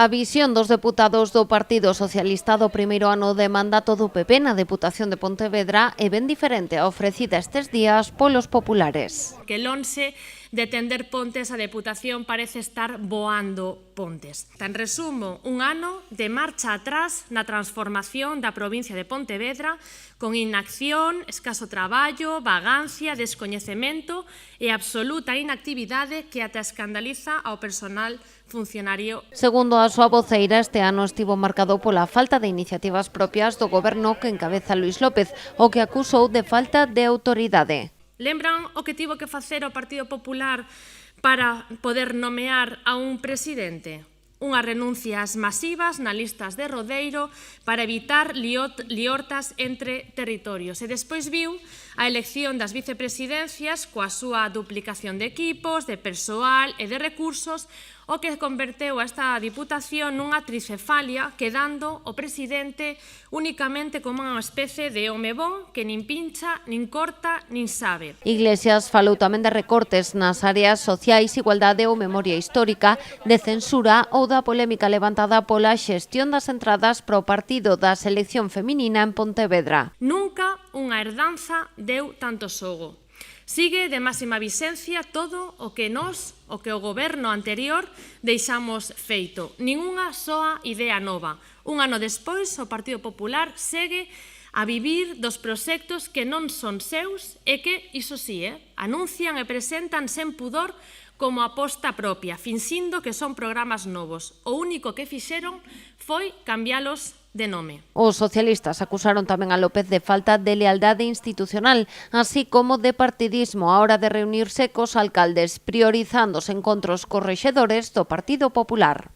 A visión dos deputados do Partido Socialista do primeiro ano de mandato do PP na Deputación de Pontevedra é ben diferente a ofrecida estes días polos populares. Que lonxe de tender pontes, a Deputación parece estar voando pontes. En resumo, un ano de marcha atrás na transformación da provincia de Pontevedra, con inacción, escaso traballo, vagancia, descoñecemento e absoluta inactividade que ata escandaliza ao personal funcionario. Segundo a súa voceira, este ano estivo marcado pola falta de iniciativas propias do goberno que encabeza Luís López, o que acusou de falta de autoridade. Lembran o que tivo que facer o Partido Popular para poder nomear a un presidente? Unhas renuncias masivas na listas de Rodeiro para evitar liortas entre territorios. E despois viu a elección das vicepresidencias coa súa duplicación de equipos, de persoal e de recursos, o que converteu a esta Diputación nunha tricefalia, quedando o presidente únicamente como unha especie de home bon que nin pincha, nin corta, nin sabe. Iglesias falou tamén de recortes nas áreas sociais, igualdade ou memoria histórica, de censura ou da polémica levantada pola xestión das entradas pro partido da selección feminina en Pontevedra. Nunca unha herdanza deu tanto xogo. Sigue de máxima vixencia todo o que o goberno anterior deixamos feito. Ningunha soa idea nova. Un ano despois, o Partido Popular segue a vivir dos proxectos que non son seus e que, iso sí, anuncian e presentan sen pudor como aposta propia, finxindo que son programas novos. O único que fixeron foi cambialos de nome. Os socialistas acusaron tamén a López de falta de lealdade institucional, así como de partidismo á hora de reunirse cos alcaldes, priorizando os encontros cos rexedores do Partido Popular.